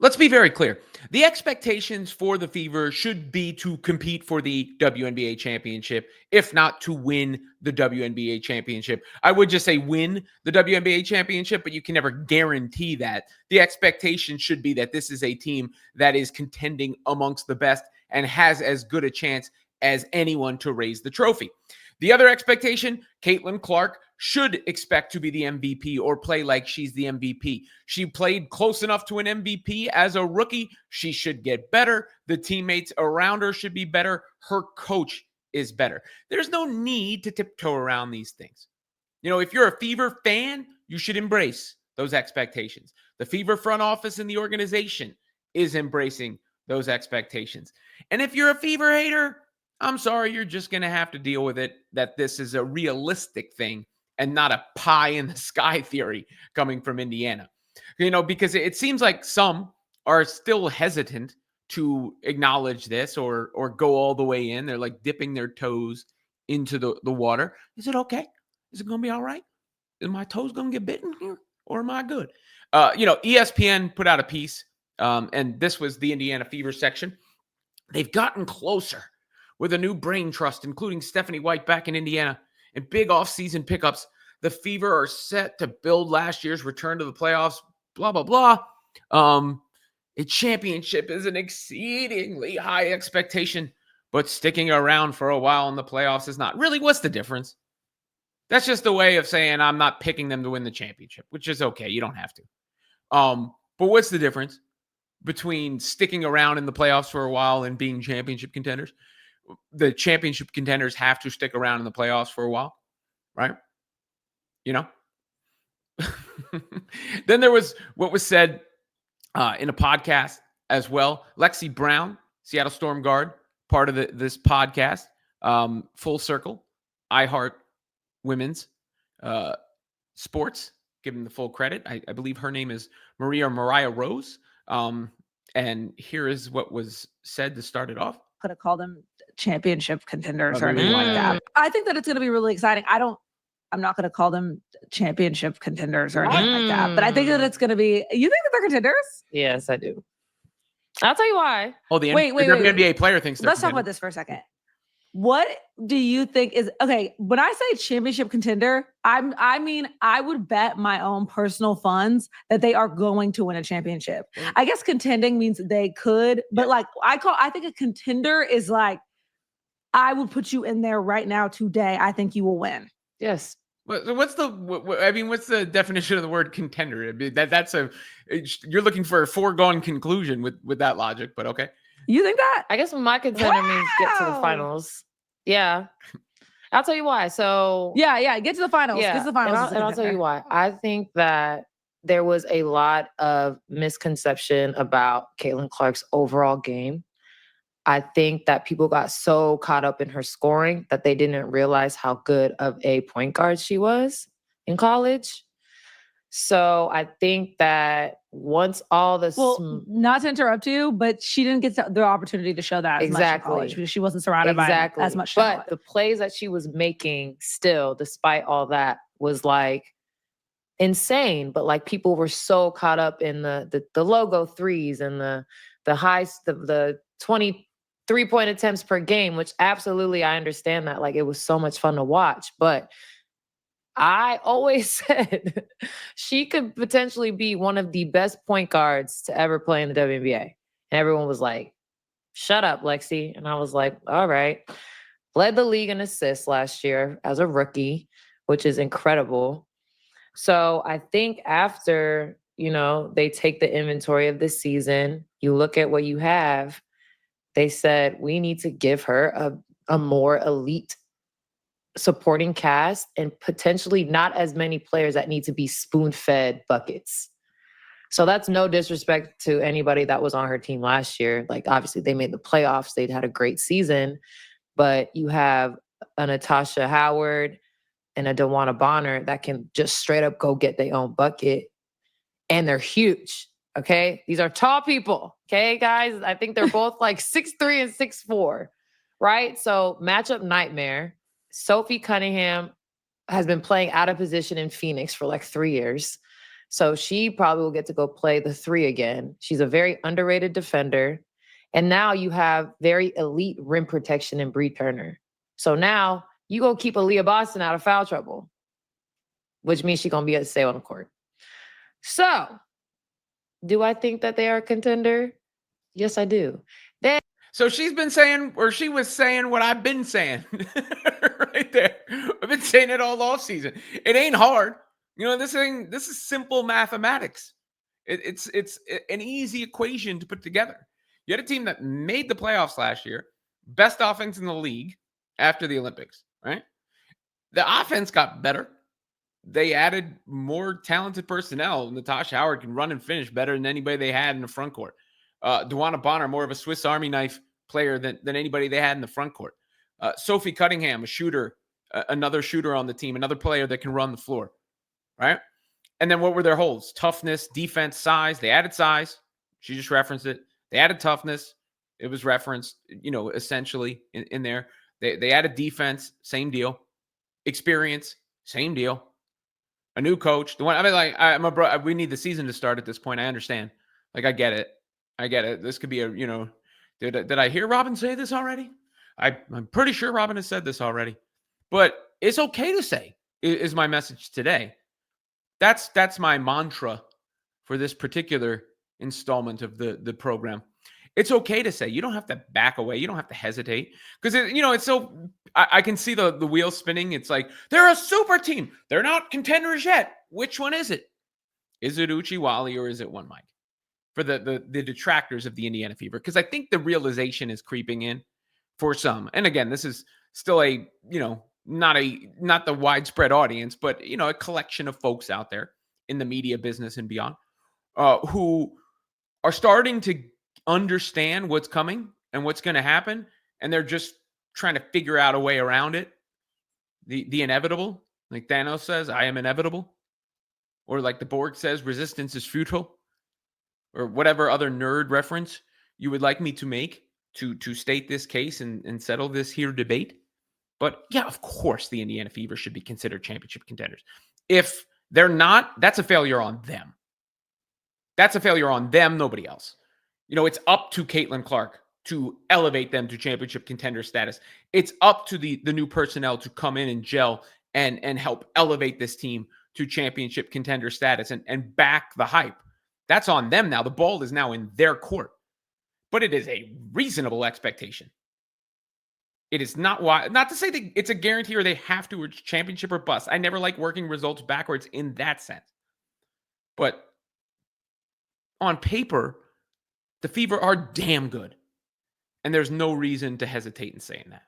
Let's be very clear. The expectations for the Fever should be to compete for the WNBA championship, if not to win the WNBA championship. I would just say win the WNBA championship, but you can never guarantee that. The expectation should be that this is a team that is contending amongst the best and has as good a chance as anyone to raise the trophy. The other expectation, Caitlin Clark should expect to be the MVP or play like she's the MVP. She played close enough to an MVP as a rookie. She should get better. The teammates around her should be better. Her coach is better. There's no need to tiptoe around these things. If you're a Fever fan, you should embrace those expectations. The Fever front office and the organization is embracing those expectations. And if you're a Fever hater, I'm sorry, you're just going to have to deal with it, that this is a realistic thing and not a pie in the sky theory coming from Indiana. Because it seems like some are still hesitant to acknowledge this or go all the way in. They're like dipping their toes into the water. Is it okay? Is it going to be all right? Is my toes going to get bitten here or am I good? ESPN put out a piece, and this was the Indiana Fever section. They've gotten closer with a new brain trust, including Stephanie White back in Indiana and big offseason pickups. The Fever are set to build last year's return to the playoffs, blah, blah, blah. A championship is an exceedingly high expectation, but sticking around for a while in the playoffs is not. Really, what's the difference? That's just a way of saying I'm not picking them to win the championship, which is okay. You don't have to. But what's the difference between sticking around in the playoffs for a while and being championship contenders? The championship contenders have to stick around in the playoffs for a while, right? Then there was what was said in a podcast as well. Lexie Brown, Seattle Storm guard, part of this podcast, Full Circle, iHeart Women's Sports, give them the full credit. I believe her name is Mariah Rose. And here is what was said to start it off. Could have called them championship contenders or anything like that. I think that it's going to be really exciting. I'm not going to call them championship contenders or anything like that, but I think that it's going to be. You think that they're contenders? Yes, I do. I'll tell you why. Oh, the WNBA player thinks they're Let's talk about this for a second. What do you think is okay? When I say championship contender, I mean I would bet my own personal funds that they are going to win a championship. I guess contending means they could, but I think a contender is like, I would put you in there right now today. I think you will win. Yes. What's the definition of the word contender? I mean, you're looking for a foregone conclusion with that logic, but okay. You think that? I guess my contender means get to the finals. Yeah. I'll tell you why. So yeah, get to the finals. Yeah. Get to the finals. And I'll tell you why. I think that there was a lot of misconception about Caitlin Clark's overall game. I think that people got so caught up in her scoring that they didn't realize how good of a point guard she was in college. So I think that once all this... Well, not to interrupt you, but she didn't get the opportunity to show that as much in college because she wasn't surrounded by as much talent. But the plays that she was making still, despite all that, was like insane. But like people were so caught up in the logo threes and the 23-point attempts per game, which absolutely I understand that. Like it was so much fun to watch. But I always said she could potentially be one of the best point guards to ever play in the WNBA. And everyone was like, shut up, Lexie. And I was like, all right. Led the league in assists last year as a rookie, which is incredible. So I think after, they take the inventory of this season, you look at what you have, they said, we need to give her a more elite supporting cast and potentially not as many players that need to be spoon-fed buckets. So that's no disrespect to anybody that was on her team last year. Like, obviously, they made the playoffs. They'd had a great season. But you have a Natasha Howard and a DeWanna Bonner that can just straight up go get their own bucket. And they're huge, okay? These are tall people, okay, guys? I think they're both like 6'3" and 6'4", right? So matchup nightmare. Sophie Cunningham has been playing out of position in Phoenix for like 3 years. So she probably will get to go play the 3 again. She's a very underrated defender. And now you have very elite rim protection in Bree Turner. So now you go keep Aaliyah Boston out of foul trouble, which means she's going to be able to stay on the court. So do I think that they are a contender? Yes, I do. So she's been saying, or she was saying what I've been saying right there. I've been saying it all offseason. It ain't hard. This is simple mathematics. It's an easy equation to put together. You had a team that made the playoffs last year, best offense in the league after the Olympics, right? The offense got better. They added more talented personnel. Natasha Howard can run and finish better than anybody they had in the front court. Duana Bonner, more of a Swiss Army knife player than anybody they had in the front court. Sophie Cunningham, a shooter, another shooter on the team, another player that can run the floor, right? And then what were their holes? Toughness, defense, size. They added size. She just referenced it. They added toughness. It was referenced, essentially in there. They added defense, same deal. Experience, same deal. A new coach. We need the season to start at this point. I understand. I get it. This could be did I hear Robin say this already? I'm pretty sure Robin has said this already. But it's okay to say, is my message today. That's my mantra for this particular installment of the program. It's okay to say. You don't have to back away. You don't have to hesitate. Because, it's so... I can see the wheels spinning. It's like, they're a super team. They're not contenders yet. Which one is it? Is it Uchi Wally or is it One Mike? For the detractors of the Indiana Fever. Because I think the realization is creeping in for some. And again, this is still a, not the widespread audience, but, a collection of folks out there in the media business and beyond who are starting to understand what's coming and what's going to happen. And they're just trying to figure out a way around it. The inevitable, like Thanos says, I am inevitable. Or like the Borg says, resistance is futile. Or whatever other nerd reference you would like me to make to state this case and settle this here debate. But yeah, of course, the Indiana Fever should be considered championship contenders. If they're not, that's a failure on them. That's a failure on them, nobody else. It's up to Caitlin Clark to elevate them to championship contender status. It's up to the new personnel to come in and gel and help elevate this team to championship contender status and back the hype. That's on them now. The ball is now in their court. But it is a reasonable expectation. It is not to say that it's a guarantee or they have to reach championship or bust. I never like working results backwards in that sense. But on paper, the Fever are damn good. And there's no reason to hesitate in saying that.